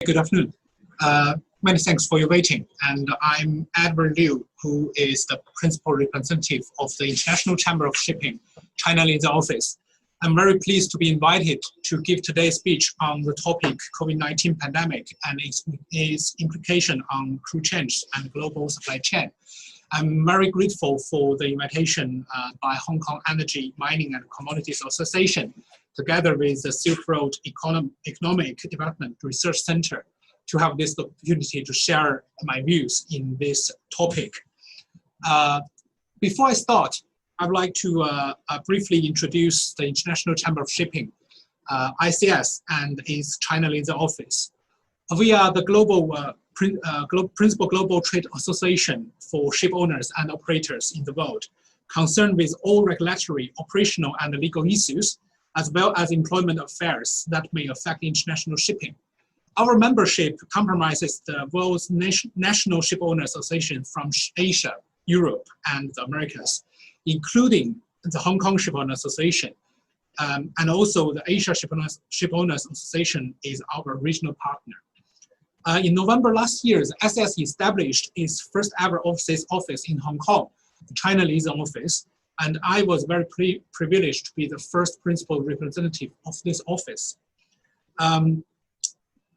Good afternoon. Many thanks for your waiting. And I'm Edward Liu, who is the principal representative of the International Chamber of Shipping, China Liaison Office. I'm very pleased to be invited to give today's speech on the topic COVID-19 pandemic and its implication on crew change and global supply chain. I'm very grateful for the invitation by Hong Kong Energy, Mining and Commodities Association, together with the Silk Road Economic Development Research Center, to have this opportunity to share my views in this topic. Before I start, I would like to briefly introduce the International Chamber of Shipping, ICS, and its China Liaison Office. We are the principal global trade association for ship owners and operators in the world, concerned with all regulatory, operational, and legal issues, as well as employment affairs that may affect international shipping. Our membership comprises the world's national ship owners association from Asia, Europe, and the Americas, including the Hong Kong Ship Owners Association. And also the Asia Ship Owners Association is our regional partner. In November last year, the SS established its first ever office in Hong Kong, the China Liaison Office, and I was very privileged to be the first principal representative of this office.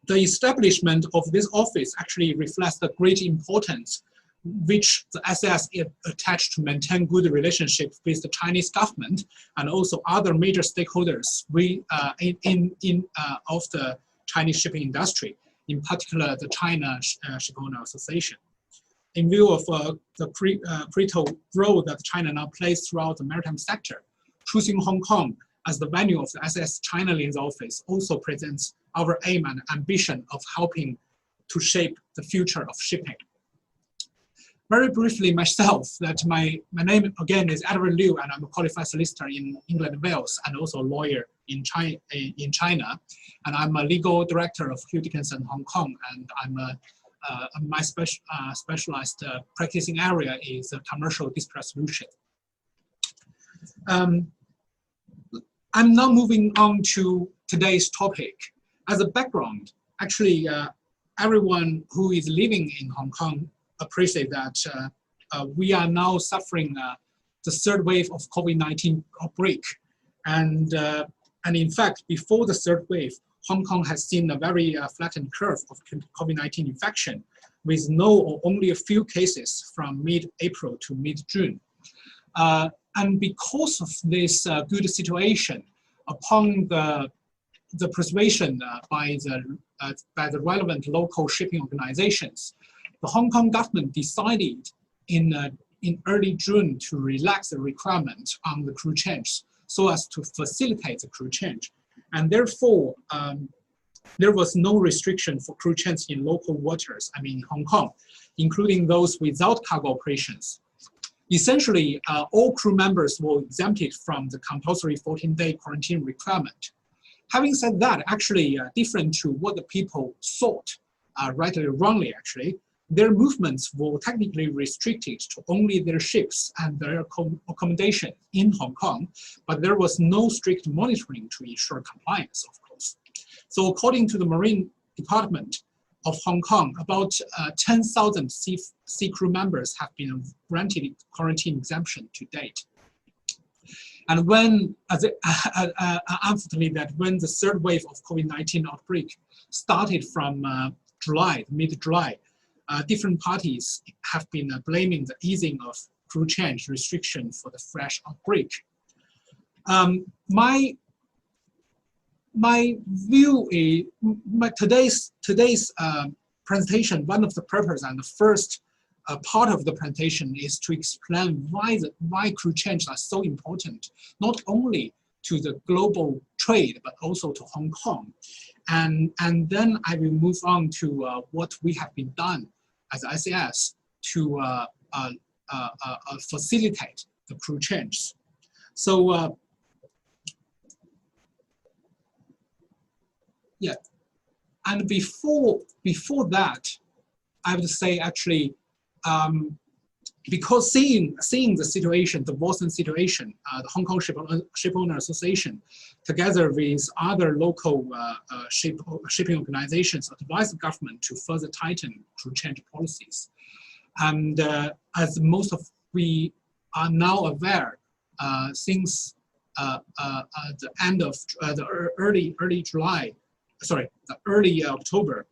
The establishment of this office actually reflects the great importance which the SS is attached to maintain good relationship with the Chinese government and also other major stakeholders of the Chinese shipping industry, in particular the China Ship Owner Association. In view of the critical role that China now plays throughout the maritime sector, choosing Hong Kong as the venue of the SS China Liaison Office also presents our aim and ambition of helping to shape the future of shipping. Very briefly myself, that my name again is Edward Liu, and I'm a qualified solicitor in England and Wales, and also a lawyer in China. And I'm a legal director of Hugh Dickinson Hong Kong, and my specialized practicing area is commercial dispute resolution. I'm now moving on to today's topic. As a background, actually, everyone who is living in Hong Kong appreciate that we are now suffering the third wave of COVID-19 outbreak. And in fact, before the third wave, Hong Kong has seen a very flattened curve of COVID-19 infection, with no or only a few cases from mid-April to mid-June. And because of this good situation, upon the persuasion by the relevant local shipping organizations, the Hong Kong government decided in early June to relax the requirement on the crew change so as to facilitate the crew change. And therefore, there was no restriction for crew change in local waters, I mean Hong Kong, including those without cargo operations. Essentially, all crew members were exempted from the compulsory 14-day quarantine requirement. Having said that, actually, different to what the people thought, rightly or wrongly actually, their movements were technically restricted to only their ships and their accommodation in Hong Kong, but there was no strict monitoring to ensure compliance, of course. So according to the Marine Department of Hong Kong, about 10,000 sea crew members have been granted quarantine exemption to date. And when, unfortunately, that when the third wave of COVID-19 outbreak started from mid-July, different parties have been blaming the easing of crew change restriction for the fresh outbreak. My view is, today's presentation, one of the purpose and the first part of the presentation is to explain why crew change are so important, not only to the global trade, but also to Hong Kong. And then I will move on to what we have been done as ICS to facilitate the crew change. So, yeah, and before that, I would say actually, because seeing the situation, the worsened situation, the Hong Kong Shipowner Association, together with other local shipping organizations, advised the government to further tighten crew change policies. And as most of we are now aware, since the end of the early October,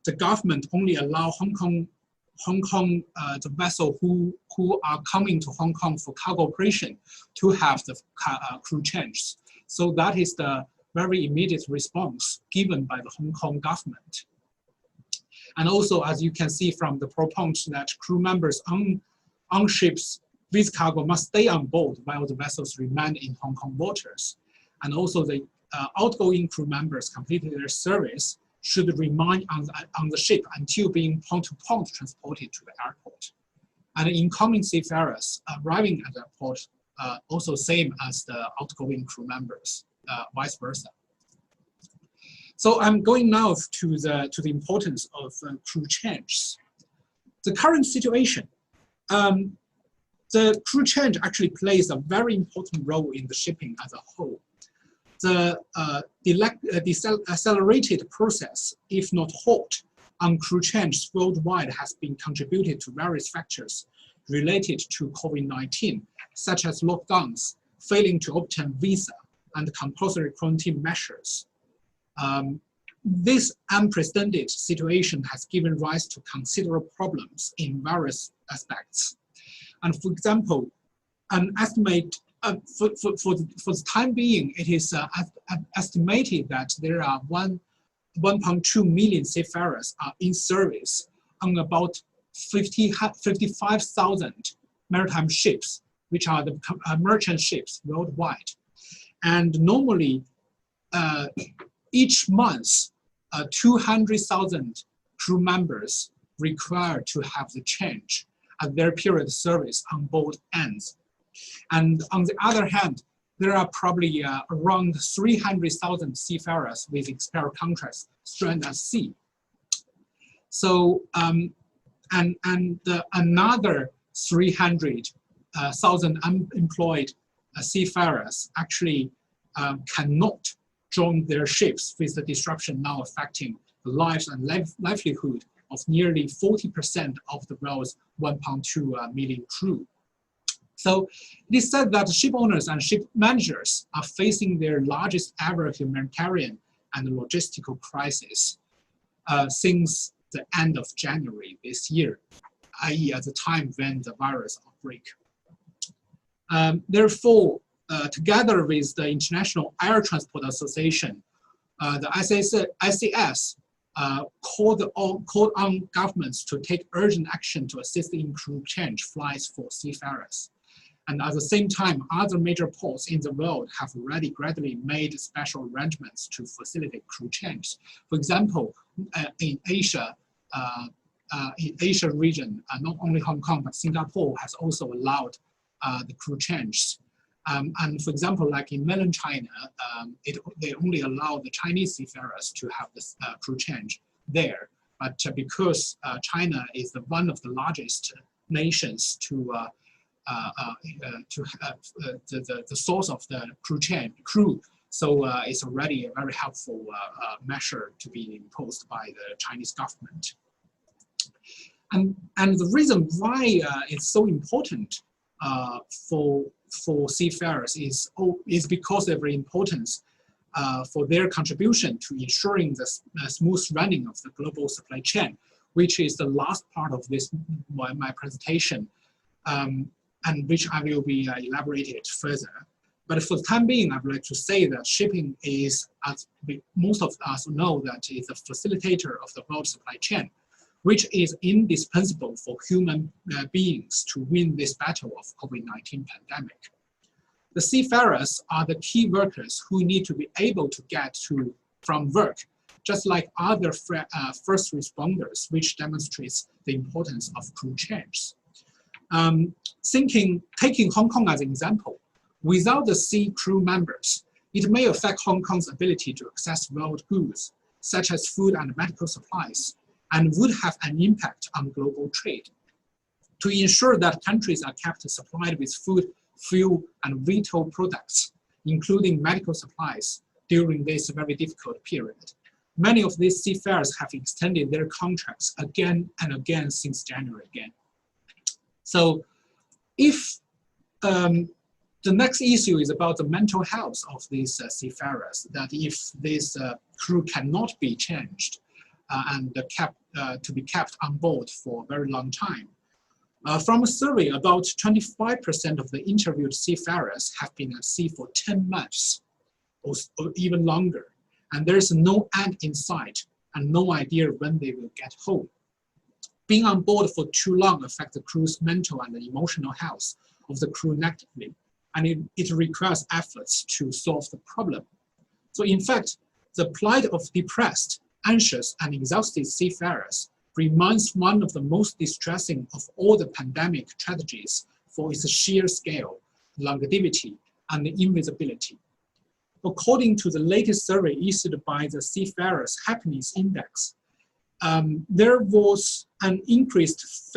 the government only allow Hong Kong, the vessel who are coming to Hong Kong for cargo operation to have the crew changes. So that is the very immediate response given by the Hong Kong government. And also, as you can see from the proponents, that crew members on ships with cargo must stay on board while the vessels remain in Hong Kong waters. And also the outgoing crew members completing their service should remain on the ship until being point-to-point transported to the airport. And incoming seafarers arriving at the airport also same as the outgoing crew members, vice versa. So I'm going now to the importance of crew changes. The current situation, the crew change actually plays a very important role in the shipping as a whole. The accelerated process, if not halt, on crew change worldwide has been contributed to various factors related to COVID-19, such as lockdowns, failing to obtain visa, and compulsory quarantine measures. This unprecedented situation has given rise to considerable problems in various aspects. And for example, an estimate for the time being, it is estimated that there are 1.2 million seafarers are in service on about 55,000 maritime ships, which are the merchant ships worldwide. And normally, each month, 200,000 crew members required to have the change as their period of service on board ends. And on the other hand, there are probably around 300,000 seafarers with expired contracts stranded at sea. So, another 300,000 unemployed seafarers actually cannot join their ships, with the disruption now affecting the lives and livelihood of nearly 40% of the world's 1.2 million crew. So it is said that ship owners and ship managers are facing their largest ever humanitarian and logistical crisis since the end of January this year, i.e. at the time when the virus outbreak. Therefore, together with the International Air Transport Association, the ICS called on governments to take urgent action to assist in crew change flights for seafarers. And at the same time, other major ports in the world have already gradually made special arrangements to facilitate crew change. For example, in Asia region, not only Hong Kong, but Singapore has also allowed the crew change. And for example, like in mainland China, they only allow the Chinese seafarers to have this crew change there. But because China is one of the largest nations to the source of the crew, so it's already a very helpful measure to be imposed by the Chinese government. And the reason why it's so important for seafarers is because of their importance for their contribution to ensuring the smooth running of the global supply chain, which is the last part of this my presentation, and which I will be elaborated further. But for the time being, I would like to say that shipping is, as most of us know, that is a facilitator of the world supply chain, which is indispensable for human beings to win this battle of COVID-19 pandemic. The seafarers are the key workers who need to be able to get to from work, just like other first responders, which demonstrates the importance of crew change. Taking Hong Kong as an example, without the sea crew members, it may affect Hong Kong's ability to access world goods, such as food and medical supplies, and would have an impact on global trade. to ensure that countries are kept supplied with food, fuel, and vital products, including medical supplies, during this very difficult period. Many of these seafarers have extended their contracts again and again since January again. So if the next issue is about the mental health of these seafarers, that if this crew cannot be changed and to be kept on board for a very long time. From a survey, about 25% of the interviewed seafarers have been at sea for 10 months or even longer, and there is no end in sight and no idea when they will get home. Being on board for too long affects the crew's mental and emotional health of the crew negatively, and it requires efforts to solve the problem. So in fact, the plight of depressed, anxious, and exhausted seafarers remains one of the most distressing of all the pandemic tragedies for its sheer scale, longevity, and invisibility. According to the latest survey issued by the Seafarers Happiness Index, there was an increased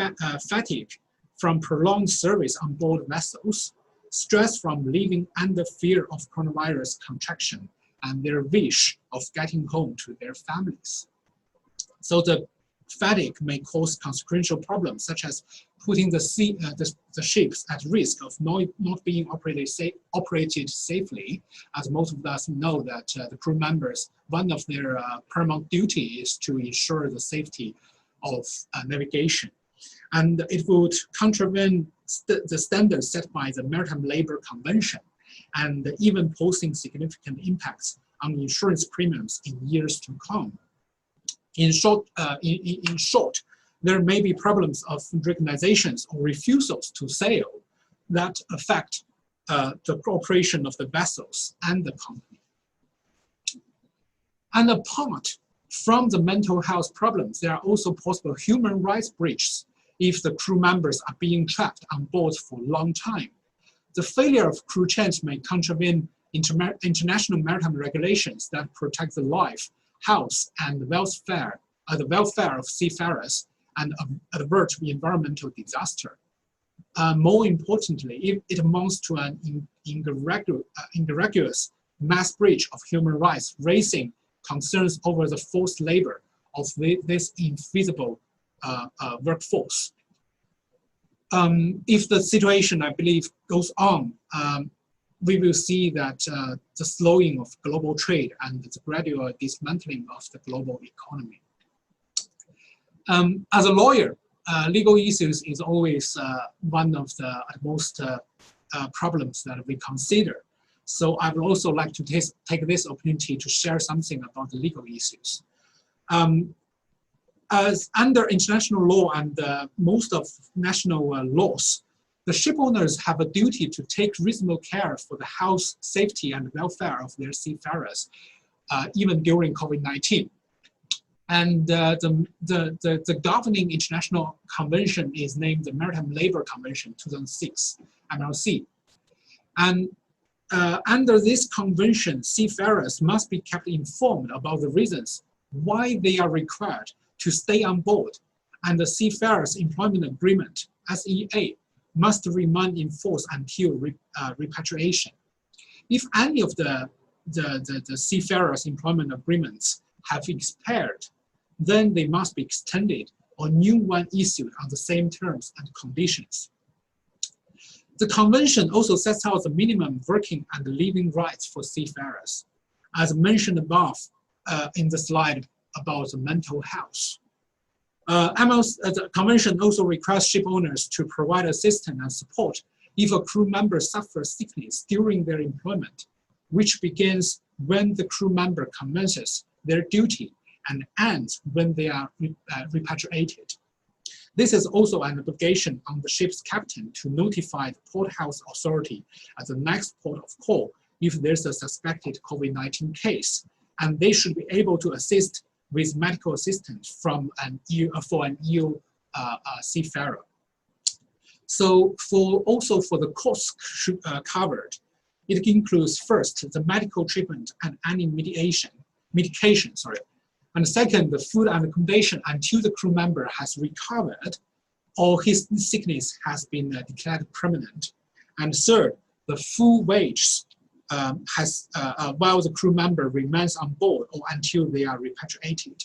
fatigue from prolonged service on board vessels, stress from living under fear of coronavirus contraction, and their wish of getting home to their families. So the fatigue may cause consequential problems such as putting the ships at risk of not being operated safely, as most of us know that the crew members, one of their paramount duty is to ensure the safety of navigation. And it would contravene the standards set by the Maritime Labor Convention, and even posing significant impacts on insurance premiums in years to come. In short, there may be problems of recognizations or refusals to sail that affect the operation of the vessels and the company. And apart from the mental health problems, there are also possible human rights breaches if the crew members are being trapped on board for a long time. The failure of crew change may contravene international maritime regulations that protect the life, health, and the welfare of seafarers and avert environmental disaster. More importantly, if it amounts to an egregious mass breach of human rights, raising concerns over the forced labor of this invisible workforce. If the situation, I believe, goes on, we will see that the slowing of global trade and the gradual dismantling of the global economy. As a lawyer, legal issues is always one of the most problems that we consider. So I would also like to take this opportunity to share something about the legal issues. As under international law and most of national laws, the ship owners have a duty to take reasonable care for the health, safety, and welfare of their seafarers, even during COVID-19. And the governing international convention is named the Maritime Labor Convention 2006, MLC. And under this convention, seafarers must be kept informed about the reasons why they are required to stay on board, and the Seafarers Employment Agreement, SEA, must remain in force until repatriation. If any of the seafarers' employment agreements have expired, then they must be extended or new one issued on the same terms and conditions. The convention also sets out the minimum working and living rights for seafarers, as mentioned above in the slide about the mental health. The convention also requires ship owners to provide assistance and support if a crew member suffers sickness during their employment, which begins when the crew member commences their duty and ends when they are repatriated. This is also an obligation on the ship's captain to notify the Port Health Authority at the next port of call if there's a suspected COVID-19 case, and they should be able to assist with medical assistance for an EU seafarer. So also for the costs covered, it includes first the medical treatment and any medication, and second, the food and accommodation until the crew member has recovered, or his sickness has been declared permanent. And third, the full wage while the crew member remains on board or until they are repatriated.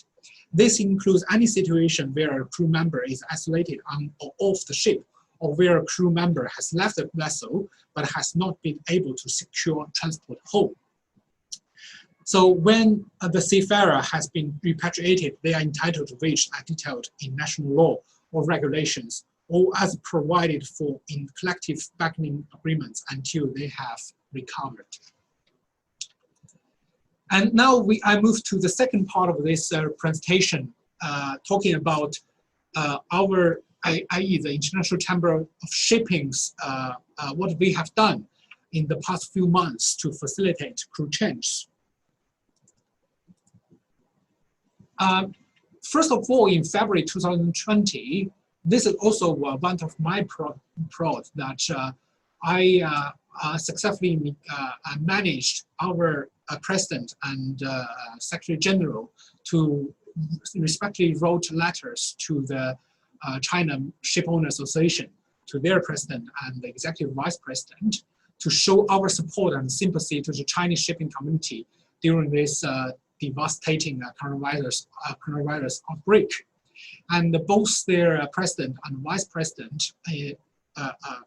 This includes any situation where a crew member is isolated on or off the ship, or where a crew member has left the vessel but has not been able to secure transport home. So when the seafarer has been repatriated, they are entitled to wages as detailed in national law or regulations, or as provided for in collective bargaining agreements until they have recovered. And now I move to the second part of this presentation, talking about our, i.e. the International Chamber of Shipping's, what we have done in the past few months to facilitate crew change. First of all, in February 2020, this is also one of my proud that I successfully managed our President and Secretary General to respectively wrote letters to the China Shipowner Association, to their President and the Executive Vice President, to show our support and sympathy to the Chinese shipping community during this devastating coronavirus outbreak. And both their President and Vice President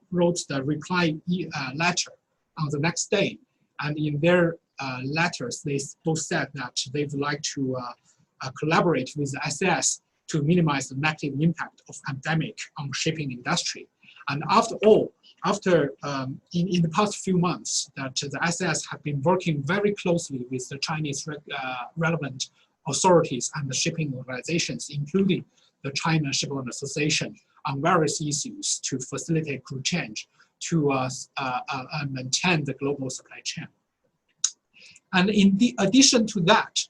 wrote the reply letter on the next day. And in their letters, they both said that they would like to collaborate with the SAS to minimize the negative impact of pandemic on shipping industry. And after all, in the past few months, that the SAS have been working very closely with the Chinese relevant authorities and the shipping organizations, including the China Shipowner Association, on various issues to facilitate crew change, to maintain the global supply chain. And in addition to that,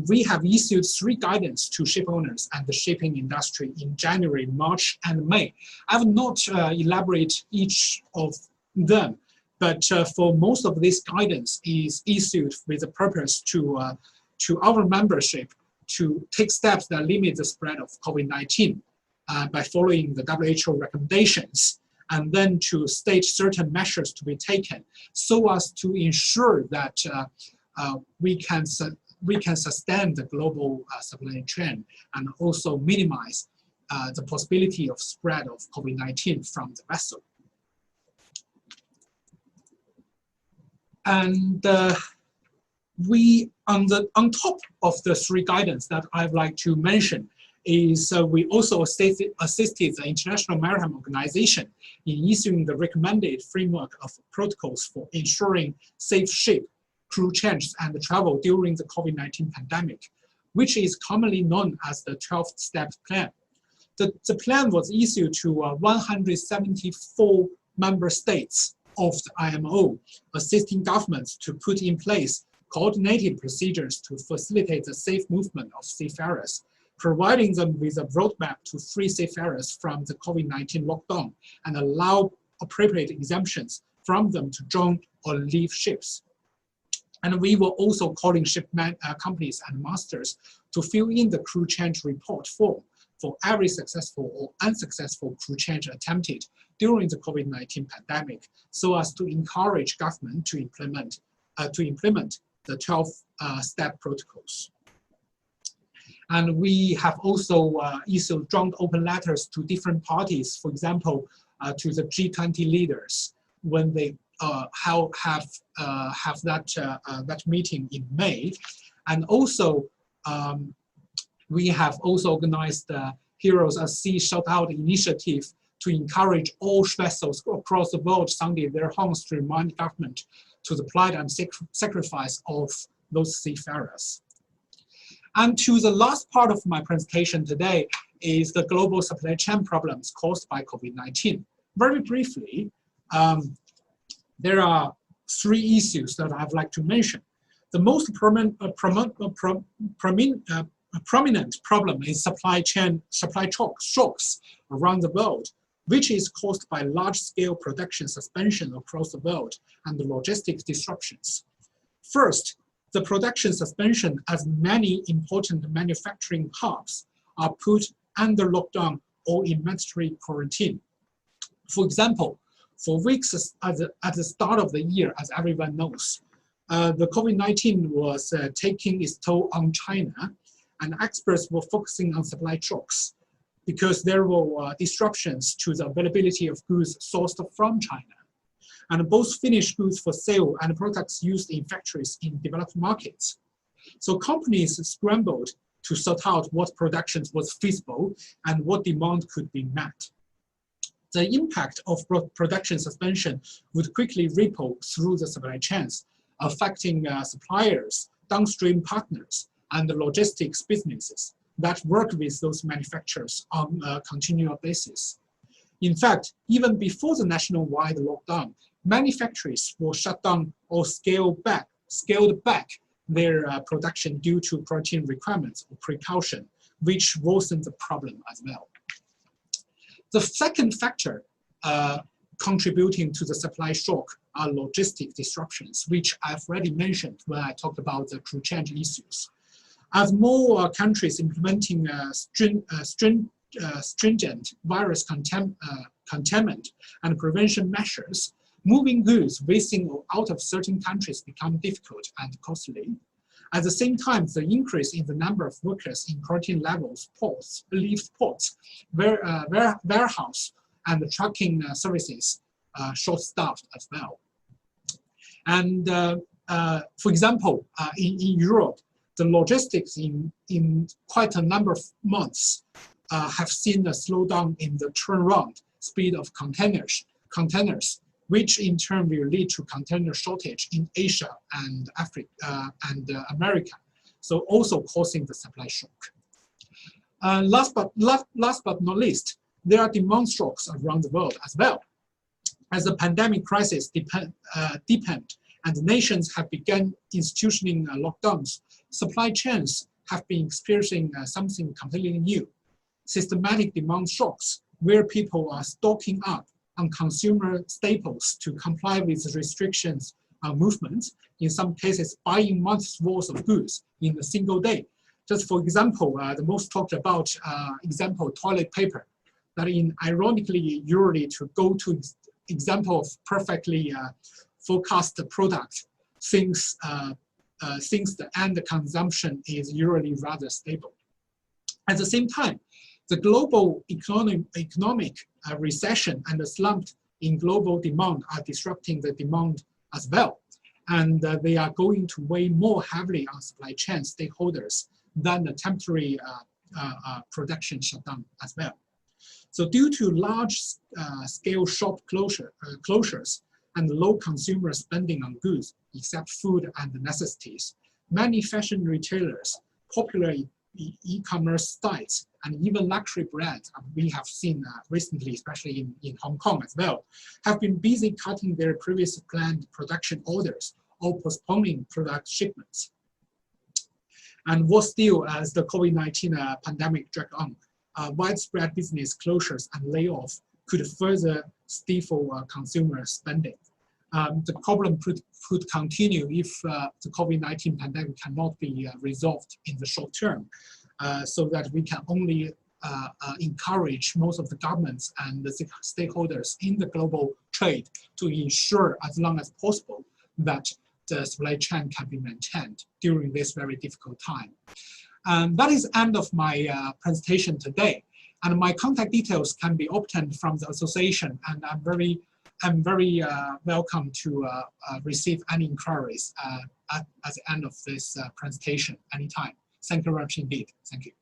we have issued 3 guidance to ship owners and the shipping industry in January, March, and May. I will not elaborate each of them, but for most of this guidance is issued with the purpose to our membership to take steps that limit the spread of COVID-19 by following the WHO recommendations, and then to state certain measures to be taken so as to ensure that we can sustain the global supply chain and also minimize the possibility of spread of COVID-19 from the vessel. And on top of the 3 guidance that I'd like to mention is we also assisted the International Maritime Organization in issuing the recommended framework of protocols for ensuring safe ship, crew change, and travel during the COVID-19 pandemic, which is commonly known as the 12-step plan. The plan was issued to 174 member states of the IMO, assisting governments to put in place coordinated procedures to facilitate the safe movement of seafarers, providing them with a roadmap to free seafarers from the COVID-19 lockdown and allow appropriate exemptions from them to join or leave ships. And we were also calling ship companies and masters to fill in the crew change report form for every successful or unsuccessful crew change attempted during the COVID-19 pandemic, so as to encourage government to implement the 12-step protocols. And we have also issued joint open letters to different parties, for example, to the G20 leaders when they have that meeting in May. And also, we have also organized the Heroes at Sea Shout-Out initiative to encourage all vessels across the world sounding their horns to remind government to the plight and sacrifice of those seafarers. And to the last part of my presentation today is the global supply chain problems caused by COVID-19. Very briefly, there are 3 issues that I'd like to mention. The most prominent problem is supply shocks around the world, which is caused by large-scale production suspension across the world and the logistics disruptions. First, the production suspension as many important manufacturing hubs are put under lockdown or in mandatory quarantine. For example, for weeks at the start of the year, as everyone knows, the COVID-19 was taking its toll on China, and experts were focusing on supply shocks because there were disruptions to the availability of goods sourced from China. And both finished goods for sale and products used in factories in developed markets. So companies scrambled to sort out what production was feasible and what demand could be met. The impact of production suspension would quickly ripple through the supply chains, affecting suppliers, downstream partners, and the logistics businesses that work with those manufacturers on a continual basis. In fact, even before the nationwide lockdown, many factories were shut down or scaled back their production due to protein requirements or precaution, which worsened the problem as well. The second factor contributing to the supply shock are logistic disruptions, which I've already mentioned when I talked about the crew change issues. As more countries implementing stringent virus containment and prevention measures, moving goods within or out of certain countries become difficult and costly. At the same time, the increase in the number of workers in quarantine levels leaves ports, warehouse, and trucking services short-staffed as well. And for example, in Europe, the logistics in quite a number of months have seen a slowdown in the turnaround speed of containers, which in turn will lead to container shortage in Asia and Africa and America, so also causing the supply shock. Last but not least, there are demand shocks around the world as well. As the pandemic crisis deepened and nations have begun institutioning lockdowns, supply chains have been experiencing something completely new. Systematic demand shocks, where people are stocking up on consumer staples to comply with restrictions on movements, in some cases buying months worth of goods in a single day. Just for example, the most talked about example, toilet paper, that ironically, usually to go to example of perfectly forecast product, since the end consumption is usually rather stable. At the same time, the global economic recession and the slump in global demand are disrupting the demand as well. And they are going to weigh more heavily on supply chain stakeholders than the temporary production shutdown as well. So due to large-scale shop closures and low consumer spending on goods, except food and necessities, many fashion retailers, popular e-commerce sites, and even luxury brands we have seen recently, especially in Hong Kong as well, have been busy cutting their previously planned production orders or postponing product shipments. And worse still, as the COVID-19 pandemic dragged on, widespread business closures and layoffs could further stifle consumer spending. The problem could continue if the COVID-19 pandemic cannot be resolved in the short term, so that we can only encourage most of the governments and the stakeholders in the global trade to ensure as long as possible that the supply chain can be maintained during this very difficult time. That is the end of my presentation today. And my contact details can be obtained from the association, and I'm very welcome to receive any inquiries at the end of this presentation anytime. Thank you very much indeed. Thank you.